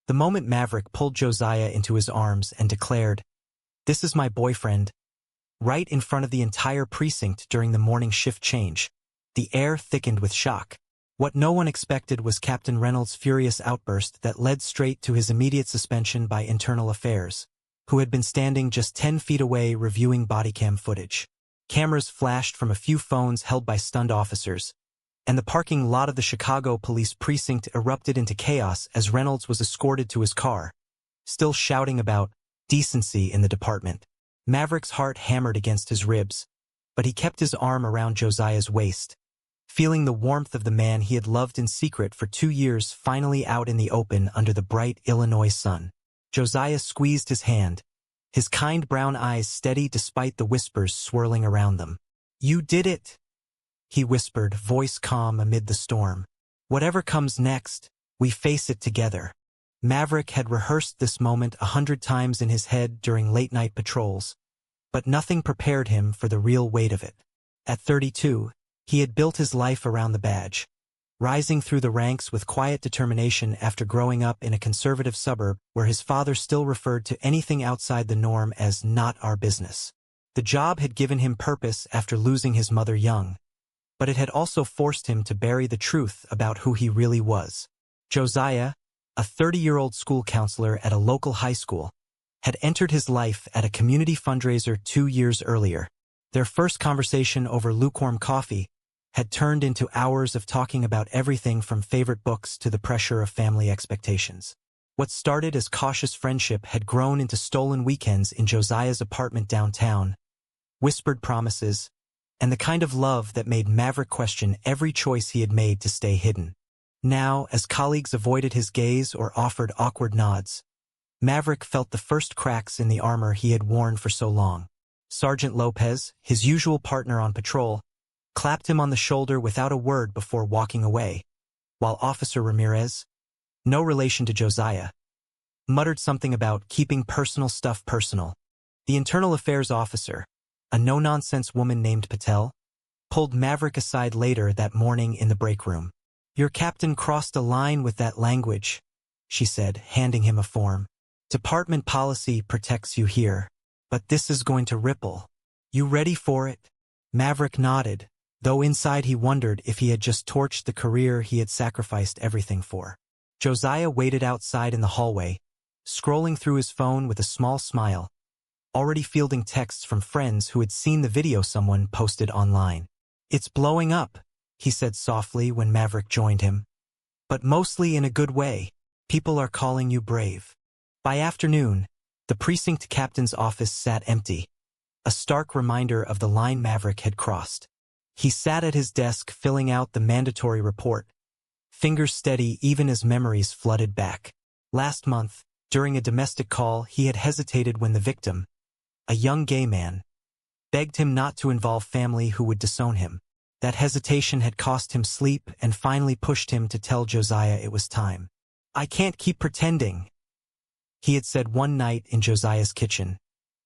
The moment Maverick pulled Josiah into his arms and declared, "This is my boyfriend," right in front of the entire precinct during the morning shift change, the air thickened with shock. What no one expected was Captain Reynolds' furious outburst that led straight to his immediate suspension by Internal Affairs, who had been standing just 10 feet away reviewing bodycam footage. Cameras flashed from a few phones held by stunned officers, and the parking lot of the Chicago police precinct erupted into chaos as Reynolds was escorted to his car, still shouting about decency in the department. Maverick's heart hammered against his ribs, but he kept his arm around Josiah's waist, feeling the warmth of the man he had loved in secret for 2 years finally out in the open under the bright Illinois sun. Josiah squeezed his hand, his kind brown eyes steady despite the whispers swirling around them. "You did it," he whispered, voice calm amid the storm. "Whatever comes next, we face it together." Maverick had rehearsed this moment 100 times in his head during late-night patrols, but nothing prepared him for the real weight of it. At 32, he had built his life around the badge, rising through the ranks with quiet determination after growing up in a conservative suburb where his father still referred to anything outside the norm as not our business. The job had given him purpose after losing his mother young, but it had also forced him to bury the truth about who he really was. Josiah, a 30-year-old school counselor at a local high school, had entered his life at a community fundraiser 2 years earlier. Their first conversation over lukewarm coffee had turned into hours of talking about everything from favorite books to the pressure of family expectations. What started as cautious friendship had grown into stolen weekends in Josiah's apartment downtown, whispered promises, and the kind of love that made Maverick question every choice he had made to stay hidden. Now, as colleagues avoided his gaze or offered awkward nods, Maverick felt the first cracks in the armor he had worn for so long. Sergeant Lopez, his usual partner on patrol, clapped him on the shoulder without a word before walking away, while Officer Ramirez, no relation to Josiah, muttered something about keeping personal stuff personal. The Internal Affairs officer, a no-nonsense woman named Patel, pulled Maverick aside later that morning in the break room. "Your captain crossed a line with that language," she said, handing him a form. "Department policy protects you here, but this is going to ripple. You ready for it?" Maverick nodded, though inside he wondered if he had just torched the career he had sacrificed everything for. Josiah waited outside in the hallway, scrolling through his phone with a small smile, already fielding texts from friends who had seen the video someone posted online. "It's blowing up," he said softly when Maverick joined him. "But mostly in a good way. People are calling you brave." By afternoon, the precinct captain's office sat empty, a stark reminder of the line Maverick had crossed. He sat at his desk filling out the mandatory report, fingers steady even as memories flooded back. Last month, during a domestic call, he had hesitated when the victim, a young gay man, begged him not to involve family who would disown him. That hesitation had cost him sleep and finally pushed him to tell Josiah it was time. "I can't keep pretending," he had said one night in Josiah's kitchen,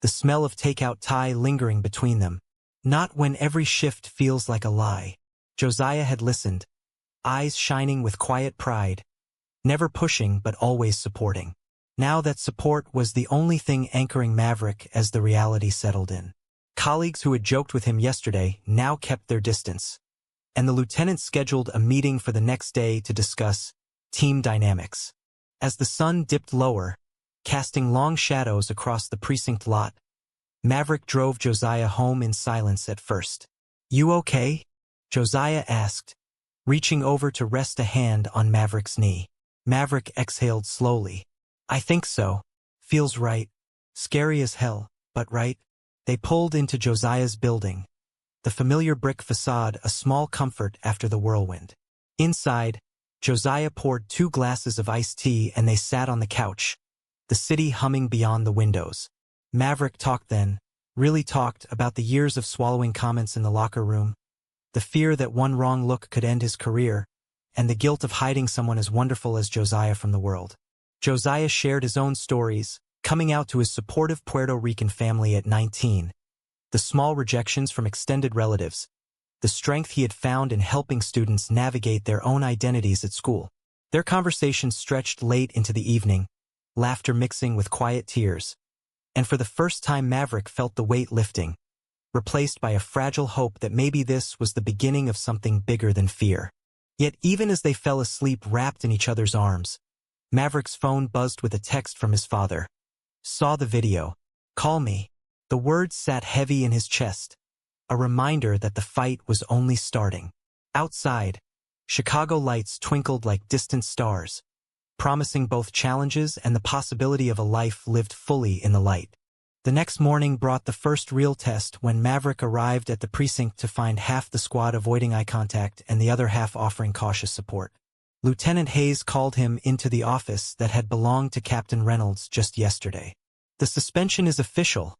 the smell of takeout Thai lingering between them. "Not when every shift feels like a lie." Josiah had listened, eyes shining with quiet pride, never pushing but always supporting. Now that support was the only thing anchoring Maverick as the reality settled in. Colleagues who had joked with him yesterday now kept their distance, and the lieutenant scheduled a meeting for the next day to discuss team dynamics. As the sun dipped lower, casting long shadows across the precinct lot, Maverick drove Josiah home in silence at first. "You okay?" Josiah asked, reaching over to rest a hand on Maverick's knee. Maverick exhaled slowly. "I think so. Feels right. Scary as hell, but right." They pulled into Josiah's building, the familiar brick facade a small comfort after the whirlwind. Inside, Josiah poured 2 glasses of iced tea and they sat on the couch, the city humming beyond the windows. Maverick talked then, really talked about the years of swallowing comments in the locker room, the fear that one wrong look could end his career, and the guilt of hiding someone as wonderful as Josiah from the world. Josiah shared his own stories, coming out to his supportive Puerto Rican family at 19, the small rejections from extended relatives, the strength he had found in helping students navigate their own identities at school. Their conversation stretched late into the evening, laughter mixing with quiet tears. And for the first time Maverick felt the weight lifting, replaced by a fragile hope that maybe this was the beginning of something bigger than fear. Yet even as they fell asleep wrapped in each other's arms, Maverick's phone buzzed with a text from his father. Saw the video. Call me. The words sat heavy in his chest, a reminder that the fight was only starting. Outside, Chicago lights twinkled like distant stars, promising both challenges and the possibility of a life lived fully in the light. The next morning brought the first real test when Maverick arrived at the precinct to find half the squad avoiding eye contact and the other half offering cautious support. Lieutenant Hayes called him into the office that had belonged to Captain Reynolds just yesterday. The suspension is official,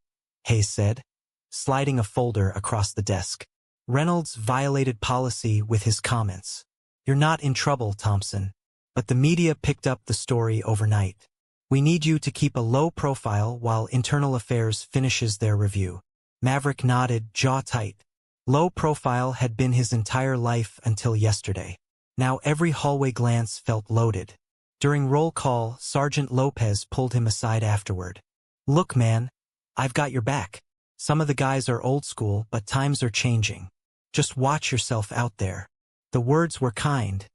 Hayes said, sliding a folder across the desk. Reynolds violated policy with his comments. You're not in trouble, Thompson. But the media picked up the story overnight. We need you to keep a low profile while Internal Affairs finishes their review. Maverick nodded, jaw tight. Low profile had been his entire life until yesterday. Now every hallway glance felt loaded. During roll call, Sergeant Lopez pulled him aside afterward. Look, man, I've got your back. Some of the guys are old school, but times are changing. Just watch yourself out there. The words were kind,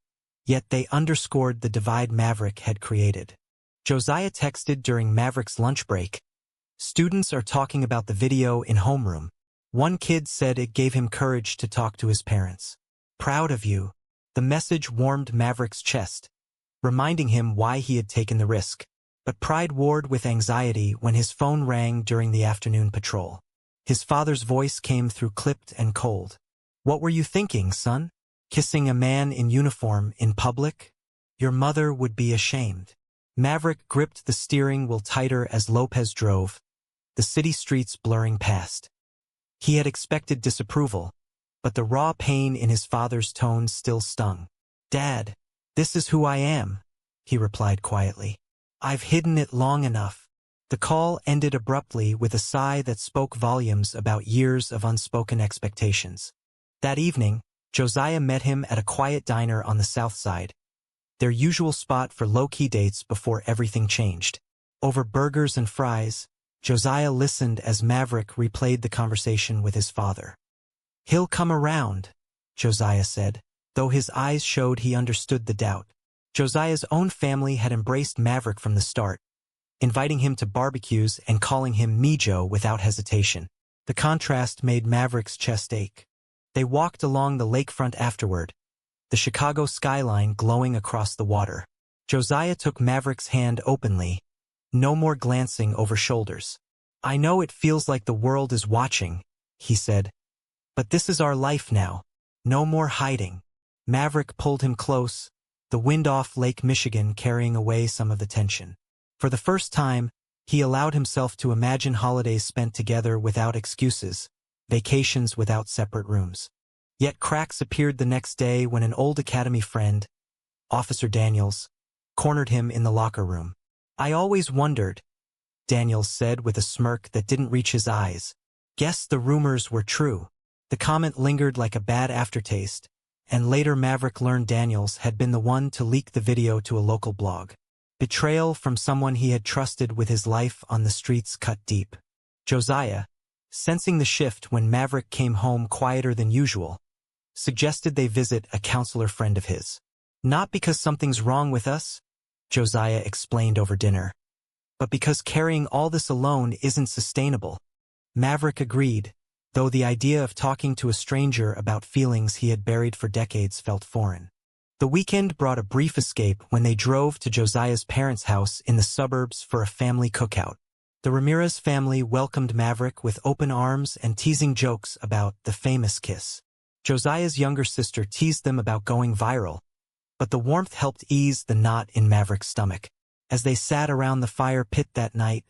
yet they underscored the divide Maverick had created. Josiah texted during Maverick's lunch break. Students are talking about the video in homeroom. One kid said it gave him courage to talk to his parents. Proud of you. The message warmed Maverick's chest, reminding him why he had taken the risk. But pride warred with anxiety when his phone rang during the afternoon patrol. His father's voice came through clipped and cold. What were you thinking, son? Kissing a man in uniform in public? Your mother would be ashamed. Maverick gripped the steering wheel tighter as Lopez drove, the city streets blurring past. He had expected disapproval, but the raw pain in his father's tone still stung. Dad, this is who I am, he replied quietly. I've hidden it long enough. The call ended abruptly with a sigh that spoke volumes about years of unspoken expectations. That evening, Josiah met him at a quiet diner on the south side, their usual spot for low-key dates before everything changed. Over burgers and fries, Josiah listened as Maverick replayed the conversation with his father. He'll come around, Josiah said, though his eyes showed he understood the doubt. Josiah's own family had embraced Maverick from the start, inviting him to barbecues and calling him Mijo without hesitation. The contrast made Maverick's chest ache. They walked along the lakefront afterward, the Chicago skyline glowing across the water. Josiah took Maverick's hand openly, no more glancing over shoulders. I know it feels like the world is watching, he said, but this is our life now. No more hiding. Maverick pulled him close, the wind off Lake Michigan carrying away some of the tension. For the first time, he allowed himself to imagine holidays spent together without excuses, vacations without separate rooms. Yet cracks appeared the next day when an old academy friend, Officer Daniels, cornered him in the locker room. I always wondered, Daniels said with a smirk that didn't reach his eyes. Guess the rumors were true. The comment lingered like a bad aftertaste, and later Maverick learned Daniels had been the one to leak the video to a local blog. Betrayal from someone he had trusted with his life on the streets cut deep. Josiah, sensing the shift when Maverick came home quieter than usual, suggested they visit a counselor friend of his. Not because something's wrong with us, Josiah explained over dinner, but because carrying all this alone isn't sustainable. Maverick agreed, though the idea of talking to a stranger about feelings he had buried for decades felt foreign. The weekend brought a brief escape when they drove to Josiah's parents' house in the suburbs for a family cookout. The Ramirez family welcomed Maverick with open arms and teasing jokes about the famous kiss. Josiah's younger sister teased them about going viral, but the warmth helped ease the knot in Maverick's stomach. As they sat around the fire pit that night,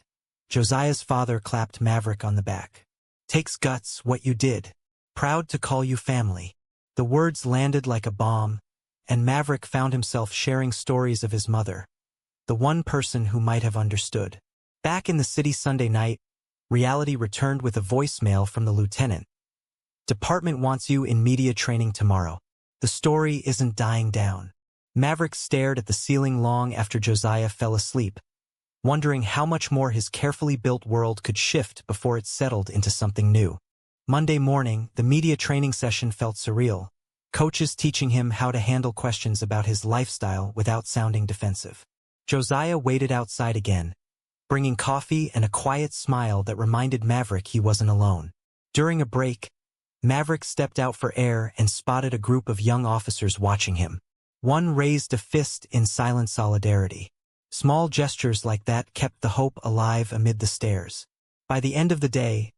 Josiah's father clapped Maverick on the back. Takes guts what you did. Proud to call you family. The words landed like a bomb, and Maverick found himself sharing stories of his mother, the one person who might have understood. Back in the city Sunday night, reality returned with a voicemail from the lieutenant. Department wants you in media training tomorrow. The story isn't dying down. Maverick stared at the ceiling long after Josiah fell asleep, wondering how much more his carefully built world could shift before it settled into something new. Monday morning, the media training session felt surreal, coaches teaching him how to handle questions about his lifestyle without sounding defensive. Josiah waited outside again, bringing coffee and a quiet smile that reminded Maverick he wasn't alone. During a break, Maverick stepped out for air and spotted a group of young officers watching him. One raised a fist in silent solidarity. Small gestures like that kept the hope alive amid the stares. By the end of the day,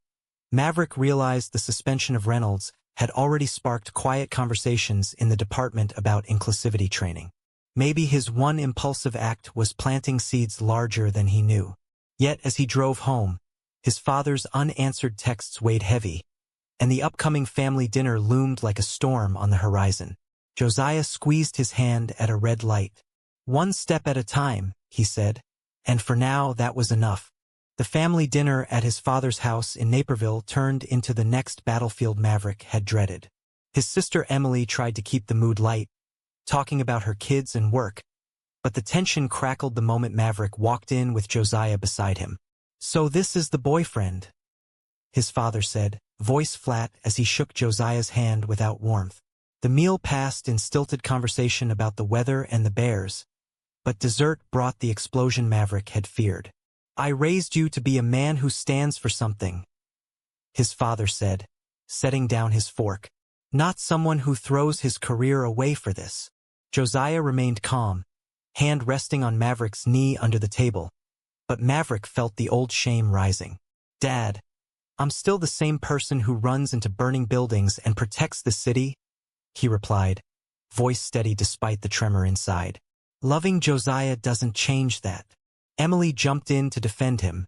Maverick realized the suspension of Reynolds had already sparked quiet conversations in the department about inclusivity training. Maybe his one impulsive act was planting seeds larger than he knew. Yet as he drove home, his father's unanswered texts weighed heavy, and the upcoming family dinner loomed like a storm on the horizon. Josiah squeezed his hand at a red light. "One step at a time," he said, and for now that was enough. The family dinner at his father's house in Naperville turned into the next battlefield Maverick had dreaded. His sister Emily tried to keep the mood light, talking about her kids and work, but the tension crackled the moment Maverick walked in with Josiah beside him. "So this is the boyfriend," his father said, voice flat as he shook Josiah's hand without warmth. The meal passed in stilted conversation about the weather and the bears, but dessert brought the explosion Maverick had feared. "I raised you to be a man who stands for something," his father said, setting down his fork. "Not someone who throws his career away for this." Josiah remained calm, hand resting on Maverick's knee under the table, but Maverick felt the old shame rising. "Dad, I'm still the same person who runs into burning buildings and protects the city," he replied, voice steady despite the tremor inside. "Loving Josiah doesn't change that." Emily jumped in to defend him,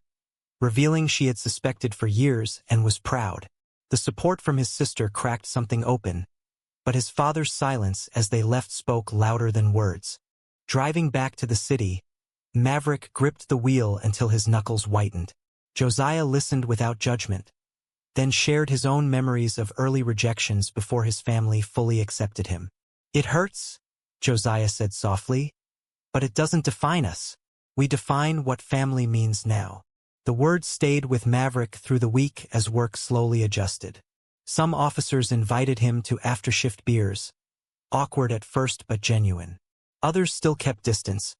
revealing she had suspected for years and was proud. The support from his sister cracked something open, but his father's silence as they left spoke louder than words. Driving back to the city, Maverick gripped the wheel until his knuckles whitened. Josiah listened without judgment, then shared his own memories of early rejections before his family fully accepted him. "It hurts," Josiah said softly, "but it doesn't define us. We define what family means now." The words stayed with Maverick through the week as work slowly adjusted. Some officers invited him to after-shift beers, awkward at first but genuine. Others still kept distance,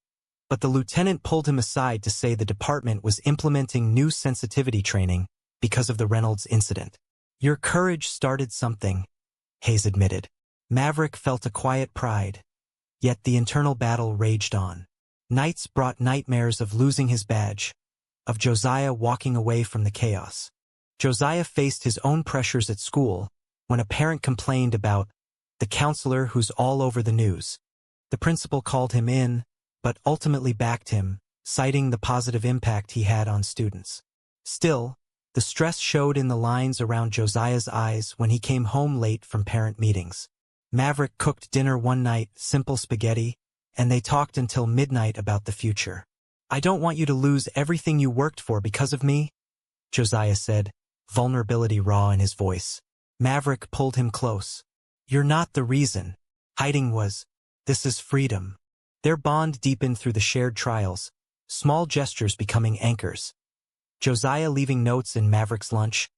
but the lieutenant pulled him aside to say the department was implementing new sensitivity training because of the Reynolds incident. "Your courage started something," Hayes admitted. Maverick felt a quiet pride, yet the internal battle raged on. Nights brought nightmares of losing his badge, of Josiah walking away from the chaos. Josiah faced his own pressures at school when a parent complained about the counselor who's all over the news. The principal called him in, but ultimately backed him, citing the positive impact he had on students. Still, the stress showed in the lines around Josiah's eyes when he came home late from parent meetings. Maverick cooked dinner one night, simple spaghetti, and they talked until midnight about the future. "I don't want you to lose everything you worked for because of me," Josiah said, vulnerability raw in his voice. Maverick pulled him close. "You're not the reason. Hiding was. This is freedom." Their bond deepened through the shared trials, small gestures becoming anchors. Josiah leaving notes in Maverick's lunch,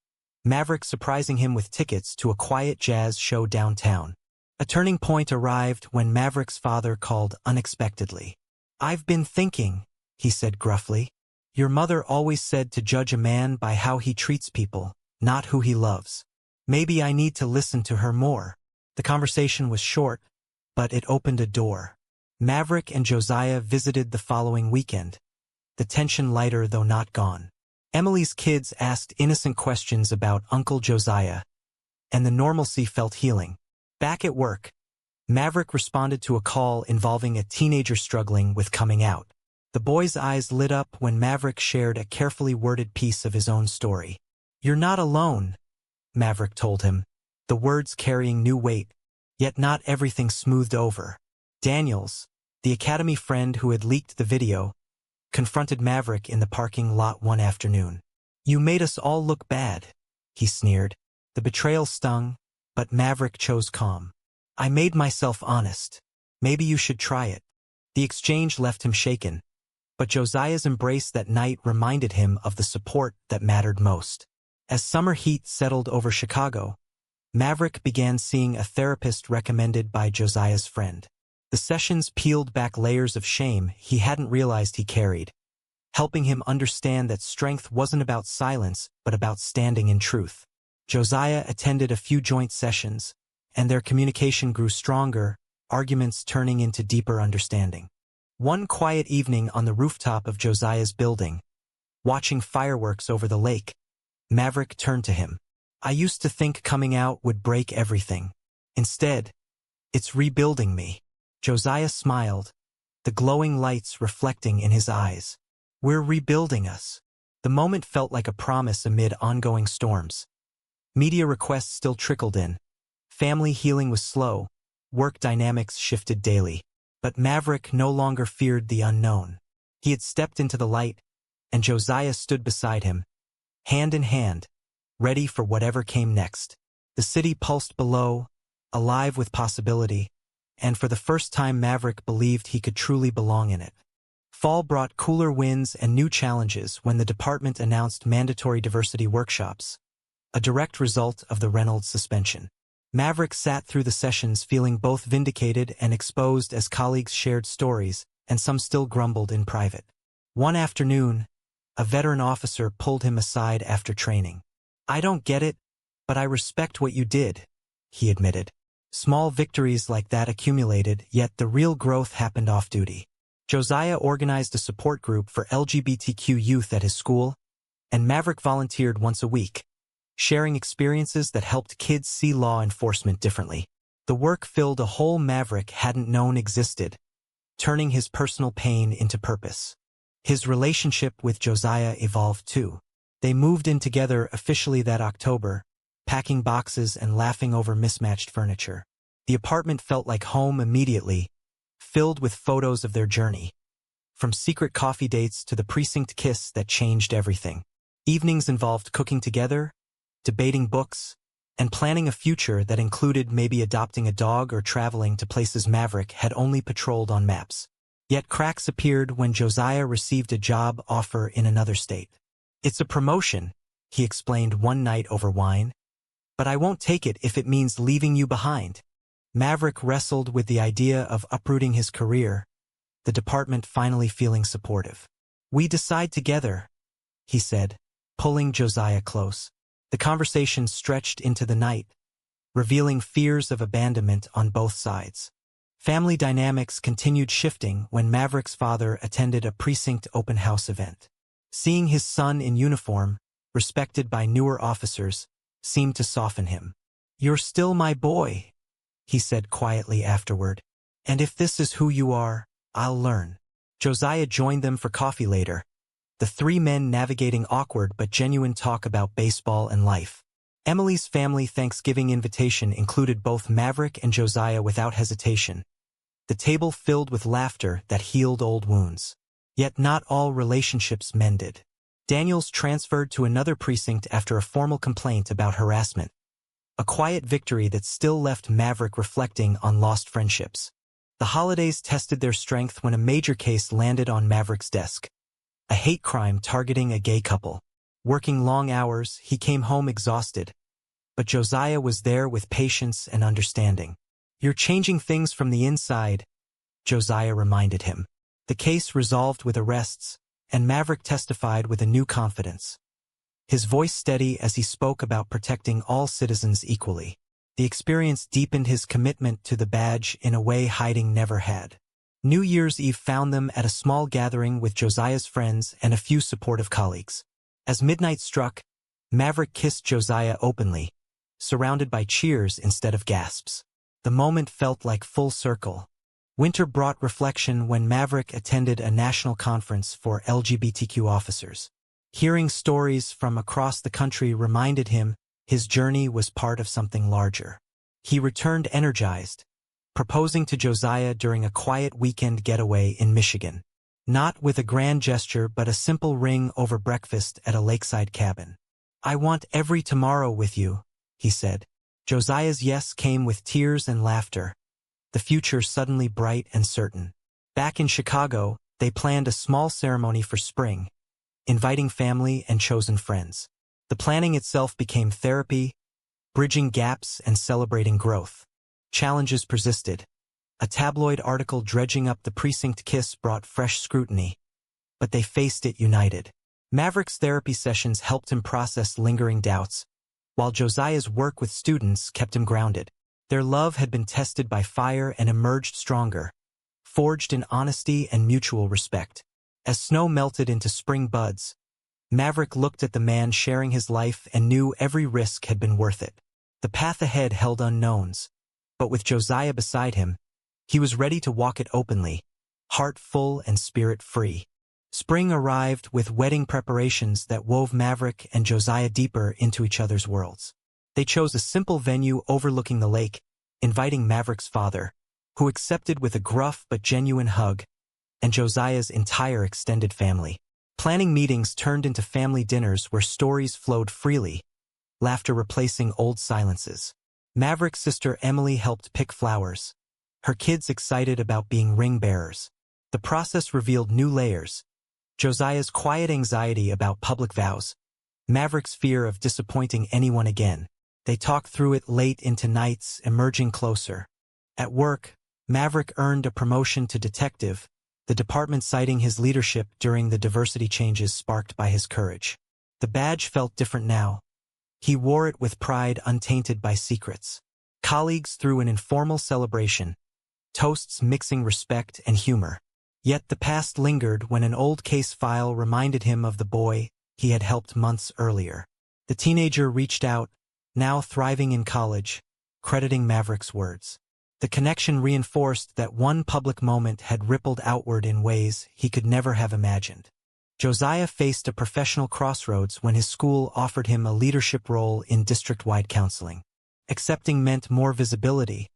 Maverick surprising him with tickets to a quiet jazz show downtown. A turning point arrived when Maverick's father called unexpectedly. "I've been thinking," he said gruffly. "Your mother always said to judge a man by how he treats people, not who he loves. Maybe I need to listen to her more." The conversation was short, but it opened a door. Maverick and Josiah visited the following weekend, the tension lighter though not gone. Emily's kids asked innocent questions about Uncle Josiah, and the normalcy felt healing. Back at work, Maverick responded to a call involving a teenager struggling with coming out. The boy's eyes lit up when Maverick shared a carefully worded piece of his own story. "You're not alone," Maverick told him, the words carrying new weight, yet not everything smoothed over. Daniels, the academy friend who had leaked the video, confronted Maverick in the parking lot one afternoon. "You made us all look bad," he sneered. The betrayal stung, but Maverick chose calm. "I made myself honest." Maybe you should try it. The exchange left him shaken, but Josiah's embrace that night reminded him of the support that mattered most. As summer heat settled over Chicago, Maverick began seeing a therapist recommended by Josiah's friend. The sessions peeled back layers of shame he hadn't realized he carried, helping him understand that strength wasn't about silence but about standing in truth. Josiah attended a few joint sessions, and their communication grew stronger, arguments turning into deeper understanding. One quiet evening on the rooftop of Josiah's building, watching fireworks over the lake, Maverick turned to him. "I used to think coming out would break everything. Instead, it's rebuilding me." Josiah smiled, the glowing lights reflecting in his eyes. "We're rebuilding us." The moment felt like a promise amid ongoing storms. Media requests still trickled in. Family healing was slow. Work dynamics shifted daily. But Maverick no longer feared the unknown. He had stepped into the light, and Josiah stood beside him, hand in hand, ready for whatever came next. The city pulsed below, alive with possibility, and for the first time Maverick believed he could truly belong in it. Fall brought cooler winds and new challenges when the department announced mandatory diversity workshops, a direct result of the Reynolds suspension. Maverick sat through the sessions feeling both vindicated and exposed as colleagues shared stories, and some still grumbled in private. One afternoon, a veteran officer pulled him aside after training. "I don't get it, but I respect what you did," he admitted. Small victories like that accumulated, yet the real growth happened off-duty. Josiah organized a support group for LGBTQ youth at his school, and Maverick volunteered once a week, sharing experiences that helped kids see law enforcement differently. The work filled a hole Maverick hadn't known existed, turning his personal pain into purpose. His relationship with Josiah evolved too. They moved in together officially that October, packing boxes and laughing over mismatched furniture. The apartment felt like home immediately, filled with photos of their journey. From secret coffee dates to the precinct kiss that changed everything. Evenings involved cooking together, debating books, and planning a future that included maybe adopting a dog or traveling to places Maverick had only patrolled on maps. Yet cracks appeared when Josiah received a job offer in another state. "It's a promotion," he explained one night over wine, "but I won't take it if it means leaving you behind." Maverick wrestled with the idea of uprooting his career, the department finally feeling supportive. "We decide together," he said, pulling Josiah close. The conversation stretched into the night, revealing fears of abandonment on both sides. Family dynamics continued shifting when Maverick's father attended a precinct open house event. Seeing his son in uniform, respected by newer officers, seemed to soften him. "You're still my boy," he said quietly afterward. "And if this is who you are, I'll learn." Josiah joined them for coffee later, the three men navigating awkward but genuine talk about baseball and life. Emily's family Thanksgiving invitation included both Maverick and Josiah without hesitation, the table filled with laughter that healed old wounds. Yet not all relationships mended. Daniels transferred to another precinct after a formal complaint about harassment, a quiet victory that still left Maverick reflecting on lost friendships. The holidays tested their strength when a major case landed on Maverick's desk. A hate crime targeting a gay couple. Working long hours, he came home exhausted, but Josiah was there with patience and understanding. "You're changing things from the inside," Josiah reminded him. The case resolved with arrests, and Maverick testified with a new confidence. His voice steady as he spoke about protecting all citizens equally. The experience deepened his commitment to the badge in a way hiding never had. New Year's Eve found them at a small gathering with Josiah's friends and a few supportive colleagues. As midnight struck, Maverick kissed Josiah openly, surrounded by cheers instead of gasps. The moment felt like full circle. Winter brought reflection when Maverick attended a national conference for LGBTQ officers. Hearing stories from across the country reminded him his journey was part of something larger. He returned energized, proposing to Josiah during a quiet weekend getaway in Michigan. Not with a grand gesture but a simple ring over breakfast at a lakeside cabin. "I want every tomorrow with you," he said. Josiah's yes came with tears and laughter, the future suddenly bright and certain. Back in Chicago, they planned a small ceremony for spring, inviting family and chosen friends. The planning itself became therapy, bridging gaps and celebrating growth. Challenges persisted. A tabloid article dredging up the precinct kiss brought fresh scrutiny, but they faced it united. Maverick's therapy sessions helped him process lingering doubts, while Josiah's work with students kept him grounded. Their love had been tested by fire and emerged stronger, forged in honesty and mutual respect. As snow melted into spring buds, Maverick looked at the man sharing his life and knew every risk had been worth it. The path ahead held unknowns, but with Josiah beside him, he was ready to walk it openly, heart full and spirit free. Spring arrived with wedding preparations that wove Maverick and Josiah deeper into each other's worlds. They chose a simple venue overlooking the lake, inviting Maverick's father, who accepted with a gruff but genuine hug, and Josiah's entire extended family. Planning meetings turned into family dinners where stories flowed freely, laughter replacing old silences. Maverick's sister Emily helped pick flowers, her kids excited about being ring bearers. The process revealed new layers: Josiah's quiet anxiety about public vows, Maverick's fear of disappointing anyone again. They talked through it late into nights, emerging closer. At work, Maverick earned a promotion to detective, the department citing his leadership during the diversity changes sparked by his courage. The badge felt different now. He wore it with pride untainted by secrets. Colleagues threw an informal celebration, toasts mixing respect and humor. Yet the past lingered when an old case file reminded him of the boy he had helped months earlier. The teenager reached out, now thriving in college, crediting Maverick's words. The connection reinforced that one public moment had rippled outward in ways he could never have imagined. Josiah faced a professional crossroads when his school offered him a leadership role in district-wide counseling. Accepting meant more visibility,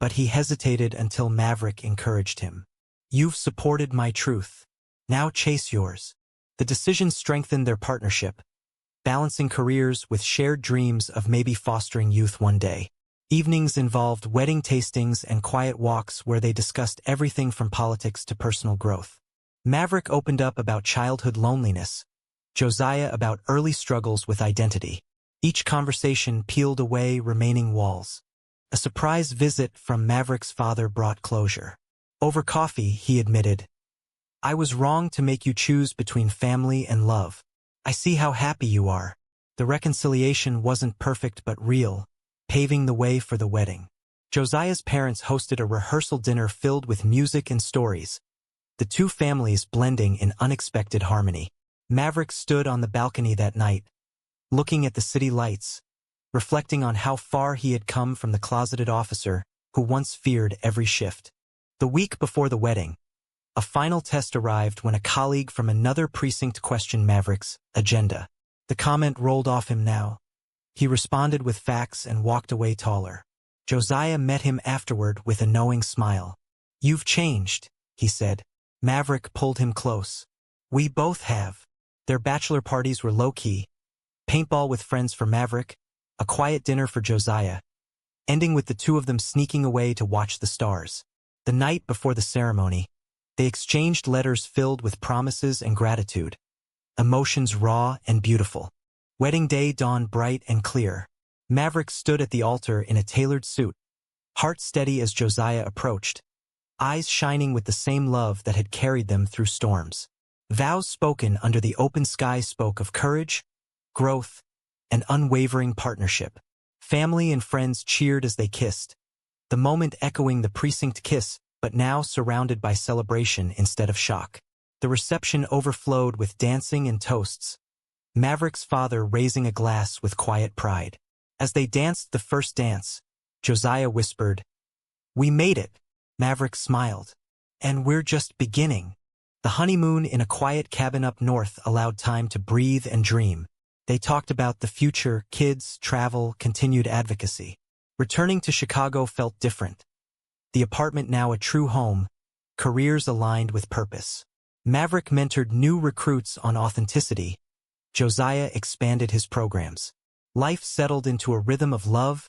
but he hesitated until Maverick encouraged him. "You've supported my truth. Now chase yours." The decision strengthened their partnership, balancing careers with shared dreams of maybe fostering youth one day. Evenings involved wedding tastings and quiet walks where they discussed everything from politics to personal growth. Maverick opened up about childhood loneliness, Josiah about early struggles with identity. Each conversation peeled away remaining walls. A surprise visit from Maverick's father brought closure. Over coffee, he admitted, "I was wrong to make you choose between family and love. I see how happy you are." The reconciliation wasn't perfect but real, paving the way for the wedding. Josiah's parents hosted a rehearsal dinner filled with music and stories, the two families blending in unexpected harmony. Maverick stood on the balcony that night, looking at the city lights, reflecting on how far he had come from the closeted officer who once feared every shift. The week before the wedding, a final test arrived when a colleague from another precinct questioned Maverick's agenda. The comment rolled off him now. He responded with facts and walked away taller. Josiah met him afterward with a knowing smile. "You've changed," he said. Maverick pulled him close. "We both have." Their bachelor parties were low-key. Paintball with friends for Maverick, a quiet dinner for Josiah, ending with the two of them sneaking away to watch the stars. The night before the ceremony, they exchanged letters filled with promises and gratitude, emotions raw and beautiful. Wedding day dawned bright and clear. Maverick stood at the altar in a tailored suit, heart steady as Josiah approached, eyes shining with the same love that had carried them through storms. Vows spoken under the open sky spoke of courage, growth, and unwavering partnership. Family and friends cheered as they kissed, the moment echoing the precinct kiss, but now surrounded by celebration instead of shock. The reception overflowed with dancing and toasts, Maverick's father raising a glass with quiet pride. As they danced the first dance, Josiah whispered, "We made it." Maverick smiled. "And we're just beginning." The honeymoon in a quiet cabin up north allowed time to breathe and dream. They talked about the future, kids, travel, continued advocacy. Returning to Chicago felt different. The apartment now a true home, careers aligned with purpose. Maverick mentored new recruits on authenticity. Josiah expanded his programs. Life settled into a rhythm of love,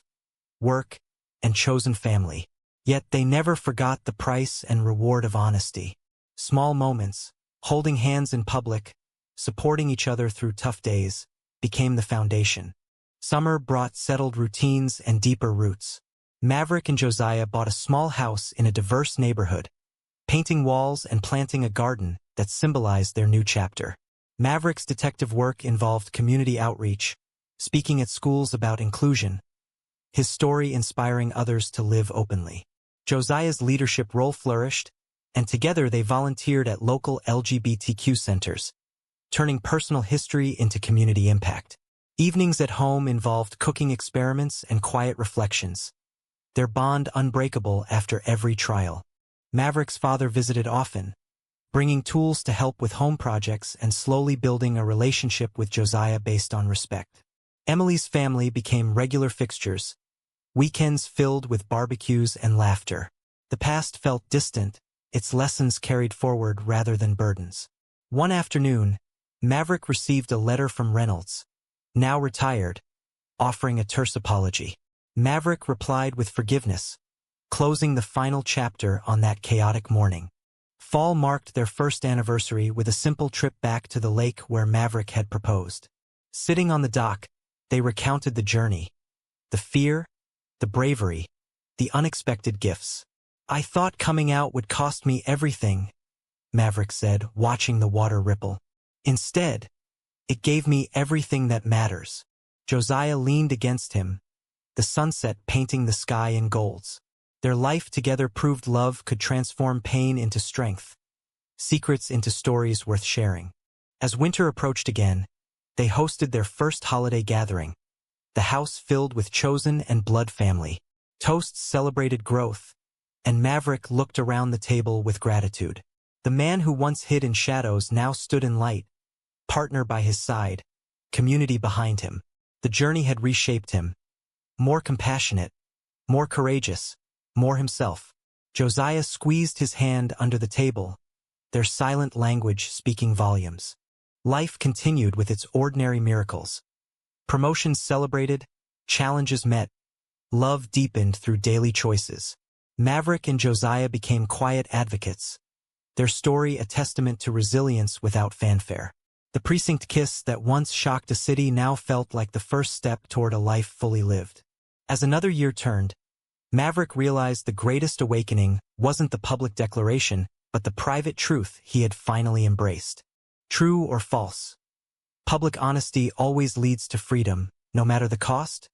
work, and chosen family. Yet they never forgot the price and reward of honesty. Small moments, holding hands in public, supporting each other through tough days, became the foundation. Summer brought settled routines and deeper roots. Maverick and Josiah bought a small house in a diverse neighborhood, painting walls and planting a garden that symbolized their new chapter. Maverick's detective work involved community outreach, speaking at schools about inclusion, his story inspiring others to live openly. Josiah's leadership role flourished, and together they volunteered at local LGBTQ centers, turning personal history into community impact. Evenings at home involved cooking experiments and quiet reflections, their bond unbreakable after every trial. Maverick's father visited often, bringing tools to help with home projects and slowly building a relationship with Josiah based on respect. Emily's family became regular fixtures, weekends filled with barbecues and laughter. The past felt distant, its lessons carried forward rather than burdens. One afternoon, Maverick received a letter from Reynolds, now retired, offering a terse apology. Maverick replied with forgiveness, closing the final chapter on that chaotic morning. Fall marked their first anniversary with a simple trip back to the lake where Maverick had proposed. Sitting on the dock, they recounted the journey, the fear, the bravery, the unexpected gifts. "I thought coming out would cost me everything," Maverick said, watching the water ripple. "Instead, it gave me everything that matters." Josiah leaned against him, the sunset painting the sky in golds. Their life together proved love could transform pain into strength, secrets into stories worth sharing. As winter approached again, they hosted their first holiday gathering, the house filled with chosen and blood family. Toasts celebrated growth, and Maverick looked around the table with gratitude. The man who once hid in shadows now stood in light, partner by his side, community behind him. The journey had reshaped him, more compassionate, more courageous, more himself. Josiah squeezed his hand under the table, their silent language speaking volumes. Life continued with its ordinary miracles. Promotions celebrated, challenges met, love deepened through daily choices. Maverick and Josiah became quiet advocates, their story a testament to resilience without fanfare. The precinct kiss that once shocked a city now felt like the first step toward a life fully lived. As another year turned, Maverick realized the greatest awakening wasn't the public declaration, but the private truth he had finally embraced. True or false? Public honesty always leads to freedom, no matter the cost.